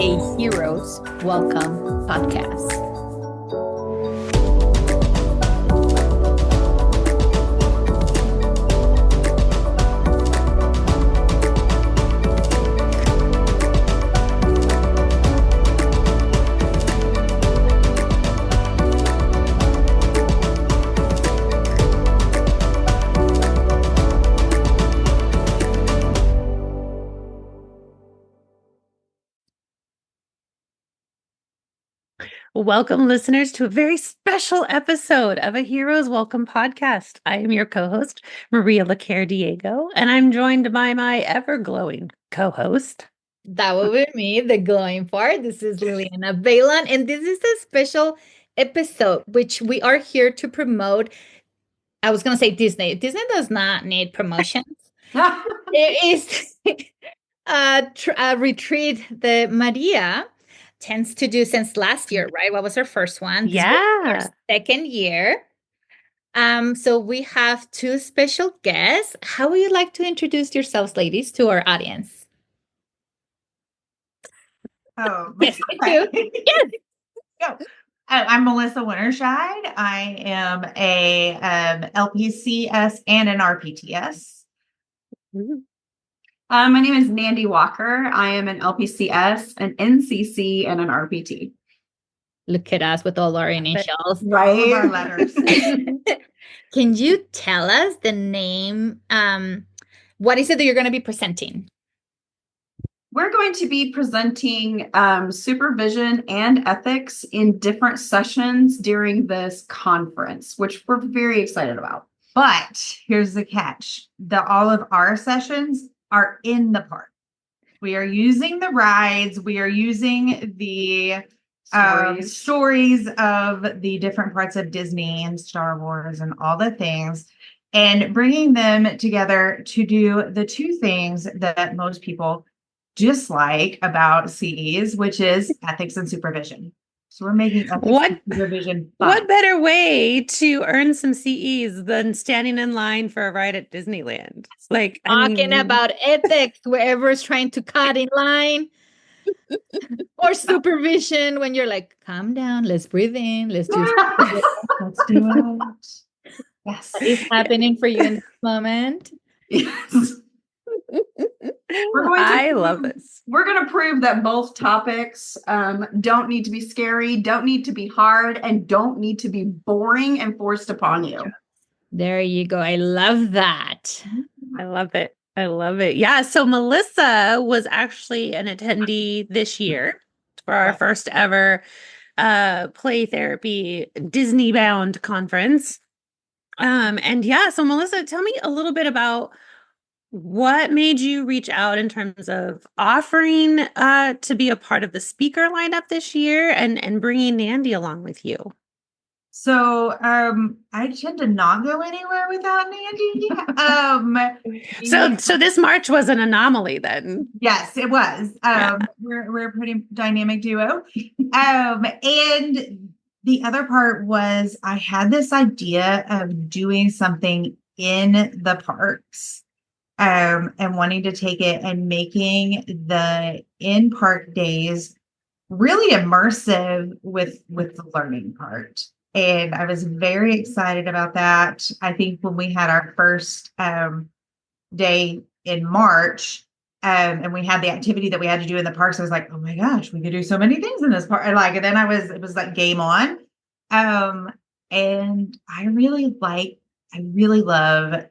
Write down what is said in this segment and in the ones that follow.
a Heroes Welcome podcast. Welcome, listeners, to a very special episode of a Heroes Welcome podcast. I am your co-host, Maria Laquer Diego, and I'm joined by my ever-glowing co-host. That will be me, the glowing part. This is Liliana Balan, and this is a special episode which we are here to promote. I was going to say Disney. Disney does not need promotions. It is a retreat that Maria tends to do since last year, right? What was her first one? This was our second year. So we have two special guests. How would you like to introduce yourselves, ladies, to our audience? Oh, yes, I do. Yes. Go. I'm Melissa Wintersheid. I am a LPCS and an RPTS. My name is NanDee Walker. I am an LPCS, an NCC, and an RPT. Look at us with all our initials. Right. All of our letters. Can you tell us the name? What is it that you're going to be presenting? We're going to be presenting supervision and ethics in different sessions during this conference, which we're very excited about. But here's the catch. All of our sessions are in the park. We are using the rides. We are using the stories of the different parts of Disney and Star Wars and all the things, and bringing them together to do the two things that most people dislike about CEs, which is ethics and supervision. So we're making ethics and supervision fun. What better way to earn some CEs than standing in line for a ride at Disneyland? Like talking about ethics, whoever's trying to cut in line, or supervision when you're like, calm down, let's breathe in, let's do it. Yes, it's happening for you in this moment. Yes. I love this. We're going to prove that both topics don't need to be scary, don't need to be hard, and don't need to be boring and forced upon you. There you go. I love that. I love it. I love it. Yeah. So Melissa was actually an attendee this year for our first ever play therapy Disney bound conference. And yeah, so Melissa, tell me a little bit about what made you reach out in terms of offering to be a part of the speaker lineup this year and bringing NanDee along with you? So I tend to not go anywhere without NanDee. So this March was an anomaly then. Yes, it was. We're a pretty dynamic duo. And the other part was I had this idea of doing something in the parks. And wanting to take it and making the in-park days really immersive with the learning part. And I was very excited about that. I think when we had our first day in March, and we had the activity that we had to do in the parks, I was like, oh my gosh, we could do so many things in this park. And then it was like game on. And I really love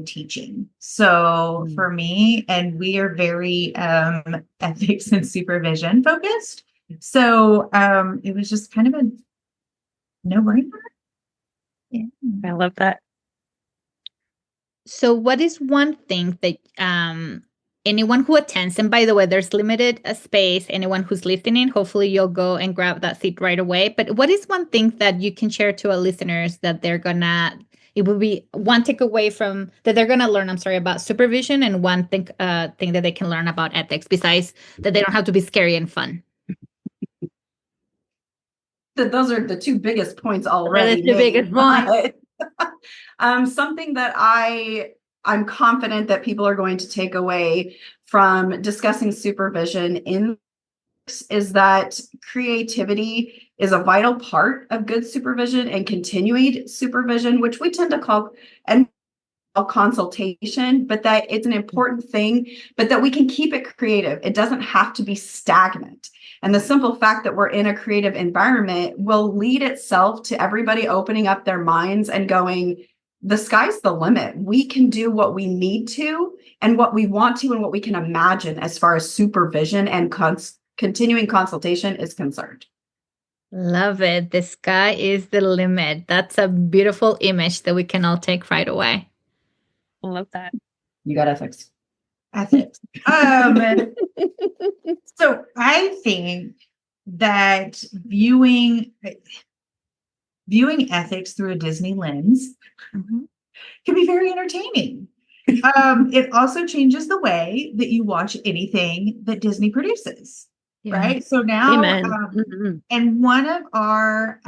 teaching. So for me, and we are very ethics and supervision focused. So it was just kind of a no-brainer. Yeah, I love that. So what is one thing that anyone who attends, and by the way, there's limited space, anyone who's listening, hopefully you'll go and grab that seat right away. But what is one thing that you can share to our listeners that it will be one takeaway from that they're going to learn, about supervision, and one thing that they can learn about ethics, besides that they don't have to be scary and fun? Those are the two biggest points already. The biggest points. Something that I'm confident that people are going to take away from discussing supervision in is that creativity is a vital part of good supervision and continued supervision, which we tend to call and consultation, but that it's an important thing, but that we can keep it creative. It doesn't have to be stagnant. And the simple fact that we're in a creative environment will lead itself to everybody opening up their minds and going, the sky's the limit. We can do what we need to and what we want to and what we can imagine as far as supervision and continuing consultation is concerned. Love it. The sky is the limit. That's a beautiful image that we can all take right away. I love that. You got ethics. Ethics. So I think that viewing ethics through a Disney lens can be very entertaining. It also changes the way that you watch anything that Disney produces. Yeah. Right. So now, Amen. and one of our,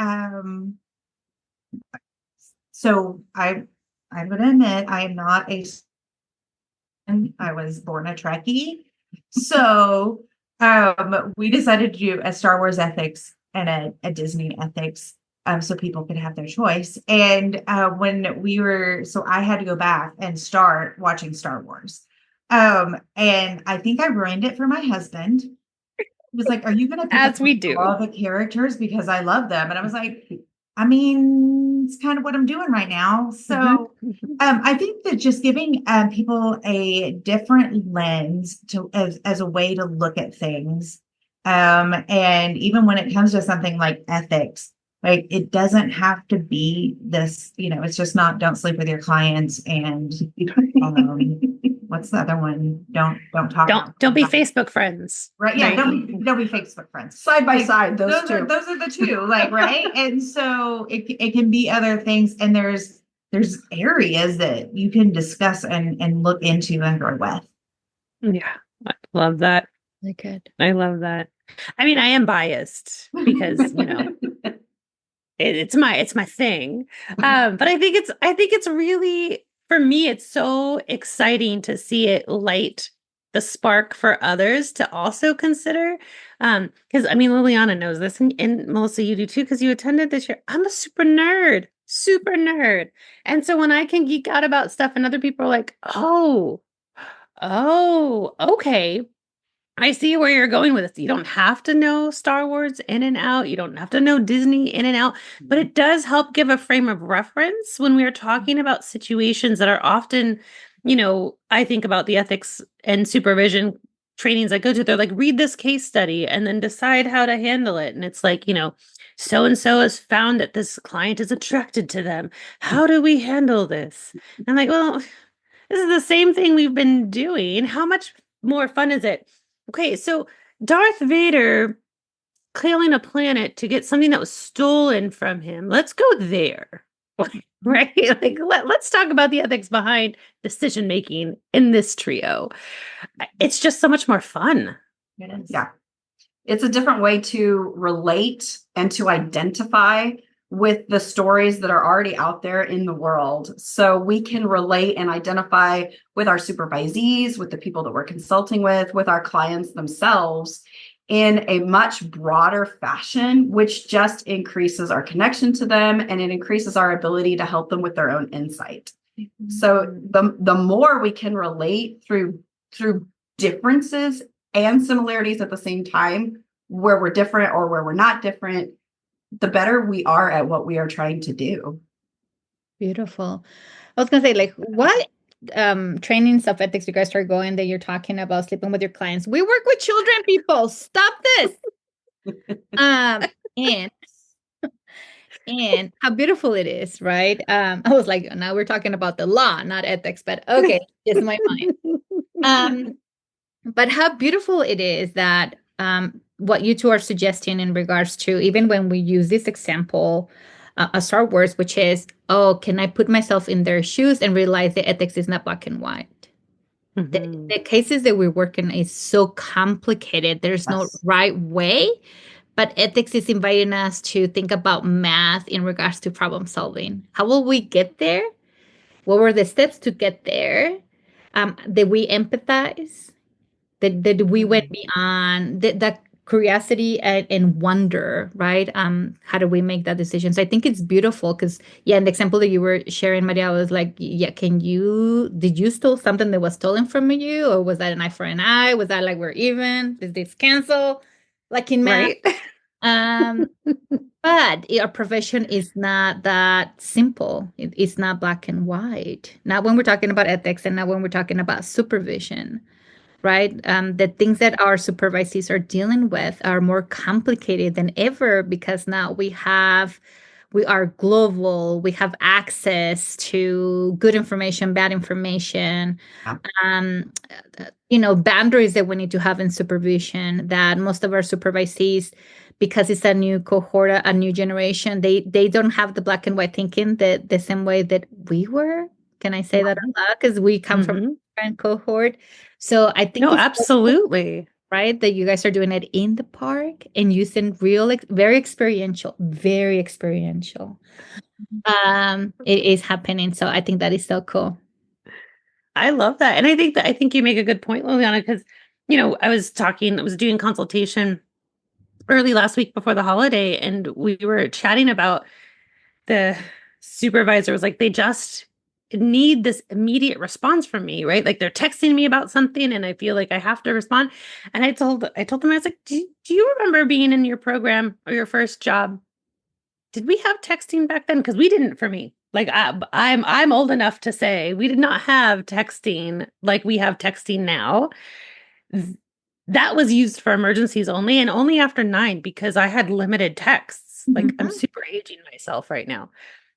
so I'm going to admit I am not I was born a Trekkie. So we decided to do a Star Wars ethics and a Disney ethics so people could have their choice. And when I had to go back and start watching Star Wars. And I think I ruined it for my husband. He was like, are you going to As we do. all the characters because I love them? And I was like, I mean, it's kind of what I'm doing right now. So I think that just giving people a different lens as a way to look at things. And even when it comes to something like ethics, like it doesn't have to be this, it's just not don't sleep with your clients and what's the other one? Don't talk. Don't be Facebook friends. Right. Yeah. Right. Don't be Facebook friends. Side by side, those two. Those are the two, like, right. And so it can be other things. And there's areas that you can discuss and look into and grow with. Yeah. I love that. Really good. I love that. I mean, I am biased because, it's my thing. But I think it's really, for me, it's so exciting to see it light the spark for others to also consider. Because I mean, Liliana knows this, and Melissa, you do too, because you attended this year. I'm a super nerd. And so when I can geek out about stuff and other people are like, oh, okay. I see where you're going with this. You don't have to know Star Wars in and out. You don't have to know Disney in and out, but it does help give a frame of reference when we are talking about situations that are often, I think about the ethics and supervision trainings I go to. They're like, read this case study and then decide how to handle it. And it's like, so-and-so has found that this client is attracted to them. How do we handle this? And I'm like, well, this is the same thing we've been doing. How much more fun is it? Okay, so Darth Vader clearing a planet to get something that was stolen from him. Let's go there, right? Like, let's talk about the ethics behind decision making in this trio. It's just so much more fun. It is. Yeah. It's a different way to relate and to identify with the stories that are already out there in the world. So we can relate and identify with our supervisees, with the people that we're consulting with our clients themselves in a much broader fashion, which just increases our connection to them and it increases our ability to help them with their own insight. So the more we can relate through differences and similarities at the same time, where we're different or where we're not different, the better we are at what we are trying to do. Beautiful. I was going to say, like, what trainings of ethics you guys are going that you're talking about sleeping with your clients? We work with children, people. Stop this. And how beautiful it is, right? I was like, now we're talking about the law, not ethics, but okay, it's my mind. But how beautiful it is that what you two are suggesting in regards to, even when we use this example, Star Wars, which is, can I put myself in their shoes and realize the ethics is not black and white? Mm-hmm. The cases that we work in is so complicated. There's no right way, but ethics is inviting us to think about math in regards to problem solving. How will we get there? What were the steps to get there? Did we empathize? That we went beyond that curiosity and wonder, right? How do we make that decision? So I think it's beautiful because, yeah, in the example that you were sharing, Maria, was like, yeah, did you steal something that was stolen from you? Or was that an eye for an eye? Was that like we're even? Did this cancel? Like in math? Right. But our profession is not that simple. It's not black and white. Not when we're talking about ethics and not when we're talking about supervision, right? The things that our supervisees are dealing with are more complicated than ever because now we are global. We have access to good information, bad information, Yeah. Boundaries that we need to have in supervision that most of our supervisees, because it's a new cohort, a new generation, they don't have the black and white thinking the same way that we were. Can I say that out loud? Because we come from a different cohort. So I think No, it's absolutely. right that you guys are doing it in the park and using very experiential. It is happening. So I think that is so cool. I love that. And I think you make a good point, Liliana, because, I was doing consultation early last week before the holiday, and we were chatting about the supervisor was like, they just need this immediate response from me, right? Like they're texting me about something and I feel like I have to respond. And I told them, I was like, do you remember being in your program or your first job? Did we have texting back then? Because we didn't for me. Like I'm old enough to say we did not have texting like we have texting now. That was used for emergencies only and only after 9 because I had limited texts. Like I'm super aging myself right now.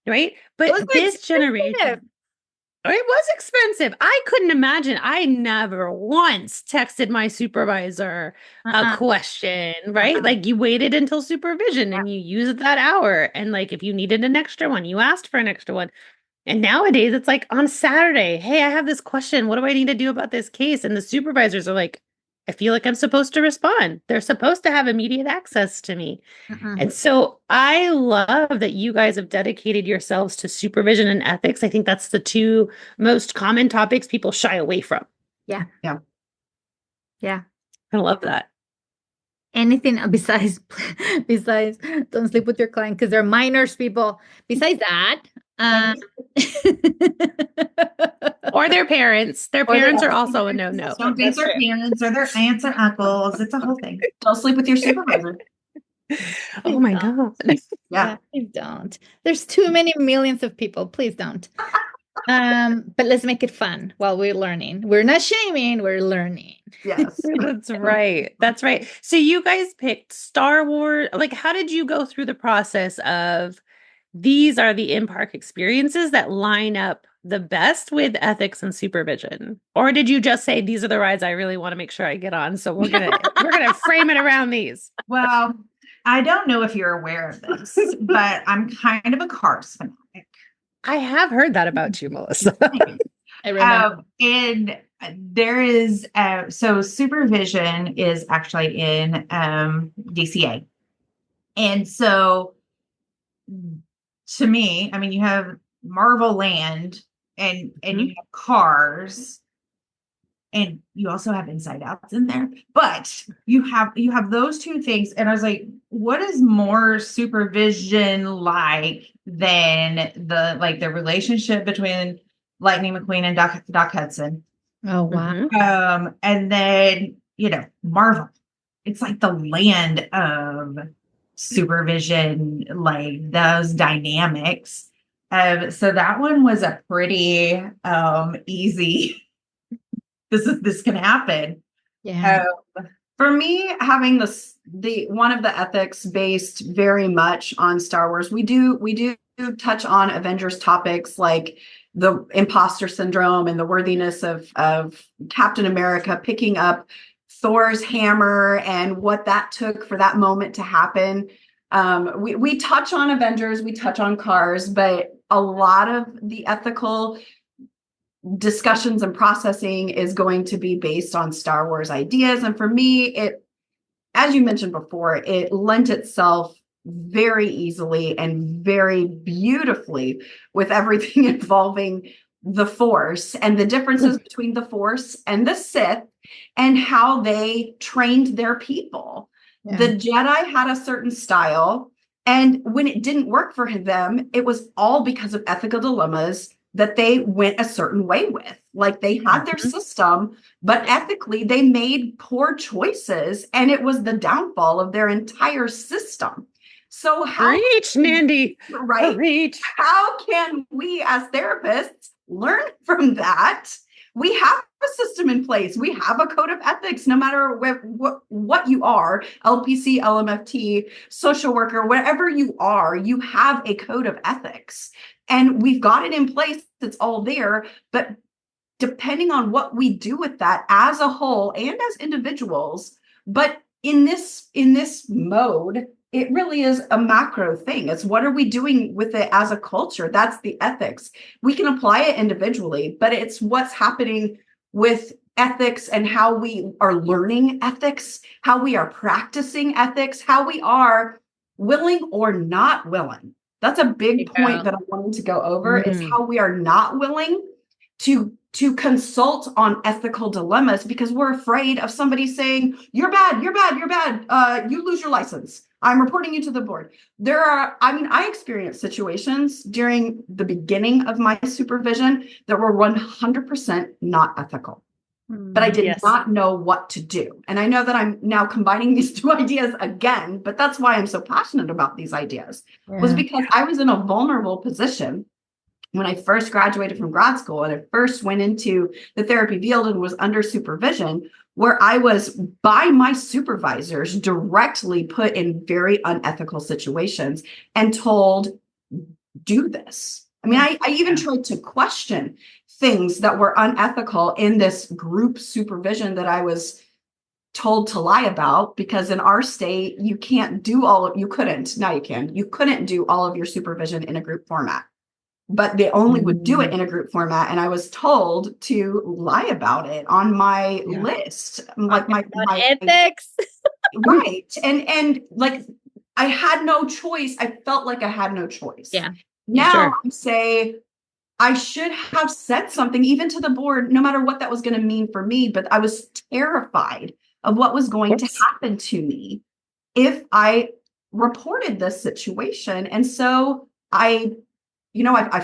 Right. But this generation, it was expensive. I couldn't imagine. I never once texted my supervisor a question, right? Like you waited until supervision and you used that hour. And like if you needed an extra one, you asked for an extra one. And nowadays it's like on Saturday, hey, I have this question. What do I need to do about this case? And the supervisors are like, I feel like I'm supposed to respond. They're supposed to have immediate access to me. And so I love that you guys have dedicated yourselves to supervision and ethics. I think that's the two most common topics people shy away from. Yeah. I love that. Anything besides don't sleep with your client because they're minors, people. Besides that, or their parents. Their parents are also a no-no. Don't date their parents or their aunts or uncles. It's a whole thing. Don't sleep with your supervisor. Oh my God. Yeah, please don't. There's too many millions of people. Please don't. But let's make it fun while we're learning. We're not shaming, we're learning. Yes. That's right. That's right. So you guys picked Star Wars. Like, how did you go through the process of these are the in-park experiences that line up the best with ethics and supervision? Or did you just say these are the rides I really want to make sure I get on? So we're gonna frame it around these. Well, I don't know if you're aware of this, but I'm kind of a Cars fanatic. I have heard that about you, Melissa. I remember. And there is so supervision is actually in DCA. And so to me, I mean, you have Marvel Land and you have Cars, and you also have Inside Outs in there, but you have those two things. And I was like, what is more supervision like than the relationship between Lightning McQueen and Doc Hudson? Oh wow. And then Marvel. It's like the land of supervision, like those dynamics. So that one was a pretty easy. This can happen. Yeah. For me, having the one of the ethics based very much on Star Wars, we do touch on Avengers topics like the imposter syndrome and the worthiness of Captain America picking up Thor's hammer and what that took for that moment to happen. We touch on Avengers, we touch on Cars, but a lot of the ethical discussions and processing is going to be based on Star Wars ideas. And for me, it, as you mentioned before, it lent itself very easily and very beautifully with everything involving the Force and the differences between the Force and the Sith and how they trained their people. The Jedi had a certain style. And when it didn't work for them, it was all because of ethical dilemmas that they went a certain way with. Like they had their system, but ethically they made poor choices, and it was the downfall of their entire system. So how Preach, NanDee. right? Preach. How can we as therapists learn from that? We have a system in place. We have a code of ethics, no matter what you are, LPC, LMFT, social worker, whatever you are, you have a code of ethics. And we've got it in place. It's all there. But depending on what we do with that as a whole and as individuals, but in this mode, it really is a macro thing. It's what are we doing with it as a culture? That's the ethics. We can apply it individually, but it's what's happening with ethics and how we are learning ethics, how we are practicing ethics, how we are willing or not willing. That's a big point that I wanted to go over is how we are not willing to consult on ethical dilemmas because we're afraid of somebody saying, you're bad, you lose your license. I'm reporting you to the board. I experienced situations during the beginning of my supervision that were 100% not ethical, but I did not know what to do. And I know that I'm now combining these two ideas again, but that's why I'm so passionate about these ideas was because I was in a vulnerable position when I first graduated from grad school and I first went into the therapy field and was under supervision, where I was by my supervisors directly put in very unethical situations and told, do this. I mean, I even tried to question things that were unethical in this group supervision that I was told to lie about, because in our state, you can't do you couldn't, now you can, you couldn't do all of your supervision in a group format. But they only would do it in a group format. And I was told to lie about it on my list. Like my ethics. Right. And like I had no choice. I felt like I had no choice. Yeah. Now I say I should have said something even to the board, no matter what that was going to mean for me. But I was terrified of what was going to happen to me if I reported this situation. And so I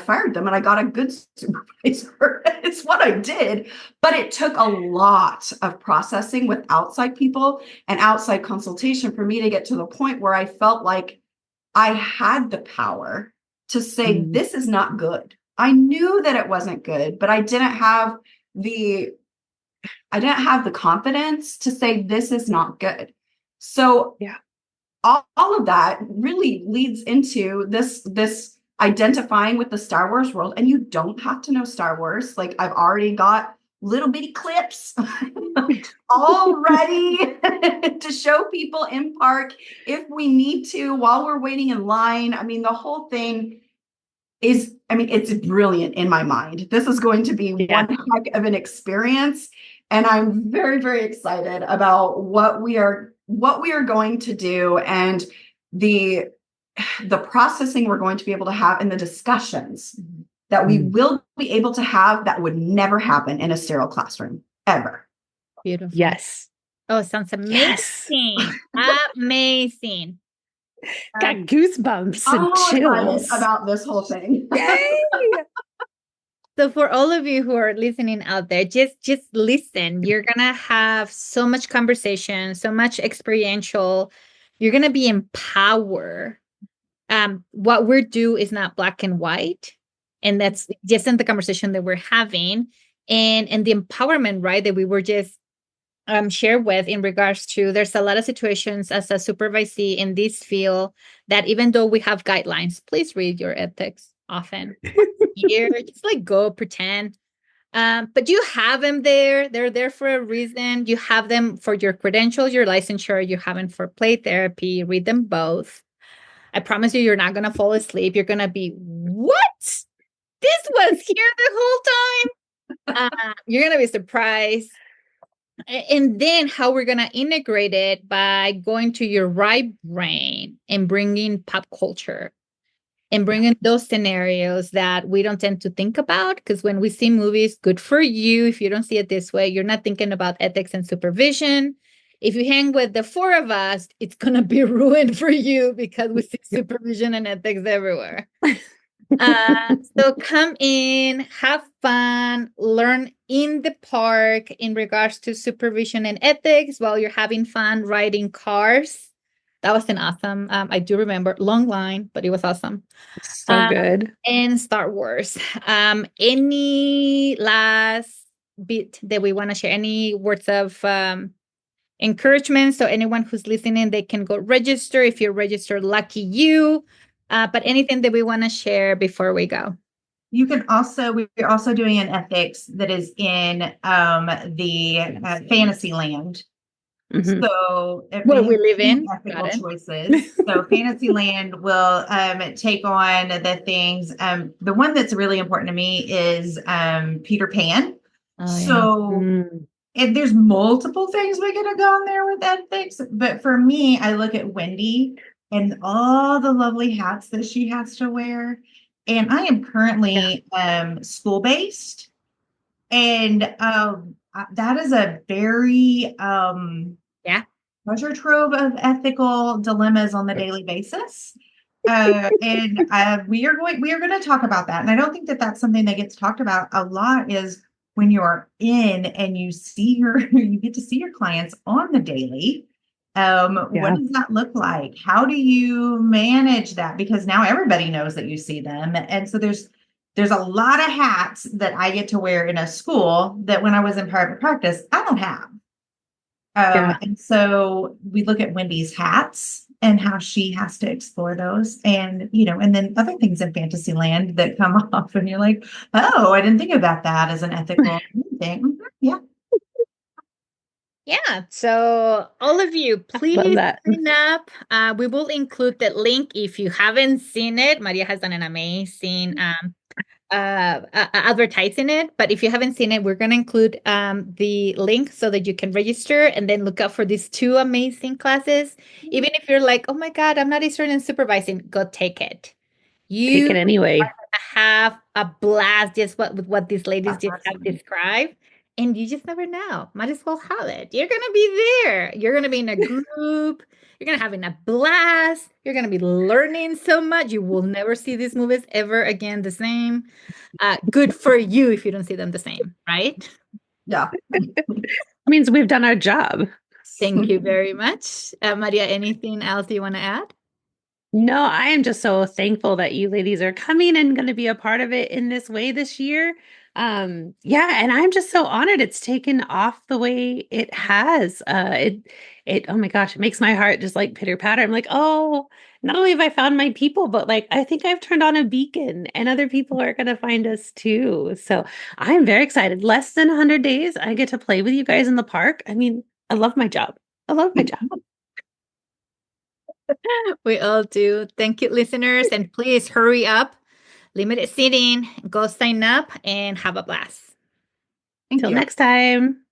fired them and I got a good supervisor. It's what I did, but it took a lot of processing with outside people and outside consultation for me to get to the point where I felt like I had the power to say, this is not good. I knew that it wasn't good, but I didn't have the confidence to say, this is not good. So all of that really leads into this identifying with the Star Wars world. And you don't have to know Star Wars. Like I've already got little bitty clips all ready to show people in park if we need to while we're waiting in line. I mean, the whole thing it's brilliant in my mind. This is going to be one heck of an experience. And I'm very, very excited about what we are going to do and the processing we're going to be able to have and the discussions that we will be able to have that would never happen in a sterile classroom ever. Beautiful. Yes. Oh, sounds amazing. Amazing. Got goosebumps and chills about this whole thing. Yay! So for all of you who are listening out there, just listen. You're going to have so much conversation, so much experiential. You're going to be empowered. What we're do is not black and white. And that's just in the conversation that we're having and the empowerment, right, that we were just share with in regards to there's a lot of situations as a supervisee in this field that even though we have guidelines, please read your ethics often. Just like go pretend. But you have them there. They're there for a reason. You have them for your credentials, your licensure. You have them for play therapy. Read them both. I promise you're not going to fall asleep. You're going to be, what? This was here the whole time? You're going to be surprised. And then how we're going to integrate it by going to your right brain and bringing pop culture and bringing those scenarios that we don't tend to think about. Because when we see movies, good for you. If you don't see it this way, you're not thinking about ethics and supervision. If you hang with the four of us, it's going to be ruined for you because we see supervision and ethics everywhere. So come in, have fun, learn in the park in regards to supervision and ethics while you're having fun riding cars. That was an awesome, I do remember, long line, but it was awesome. So good. And Star Wars. Any last bit that we want to share? Any words of encouragement? So anyone who's listening, they can go register. If you're registered, lucky you. But anything that we want to share before we go? You can also, we're also doing an ethics that is in the fantasy land. Mhm. So Where we live in. ethical choices. So Fantasyland will take on the things. The one that's really important to me is Peter Pan. So and there's multiple things we could have gone there with ethics, but for me, I look at Wendy and all the lovely hats that she has to wear. And I am currently school-based, and that is a very treasure trove of ethical dilemmas on the daily basis. And we are going to talk about that. And I don't think that that's something that gets talked about a lot, is when you're in and you get to see your clients on the daily. What does that look like? How do you manage that? Because now everybody knows that you see them. And so there's a lot of hats that I get to wear in a school that when I was in private practice, I don't have. And so we look at Wendy's hats and how she has to explore those, and and then other things in Fantasyland that come off, and you're like, oh, I didn't think about that as an ethical thing. Yeah. Yeah. So all of you, please sign up. We will include the link if you haven't seen it. Maria has done an amazing advertising it, but if you haven't seen it, we're going to include the link so that you can register and then look out for these 2 amazing classes. Even if you're like, oh my God, I'm not interested in supervising, go take it. Take it anyway. Have a blast just with what these ladies just have described. And you just never know. Might as well have it. You're going to be there. You're going to be in a group. You're going to have a blast. You're going to be learning so much. You will never see these movies ever again the same. Good for you if you don't see them the same, right? Yeah. Means we've done our job. Thank you very much. Maria, anything else you want to add? No, I am just so thankful that you ladies are coming and going to be a part of it in this way this year. And I'm just so honored it's taken off the way it has. Oh my gosh, it makes my heart just like pitter patter. I'm like, oh, not only have I found my people, but like I think I've turned on a beacon and other people are going to find us too. So I'm very excited. Less than 100 days, I get to play with you guys in the park. I mean, I love my job. I love my job. We all do. Thank you, listeners. And please hurry up. Limited seating. Go sign up and have a blast. Until next time.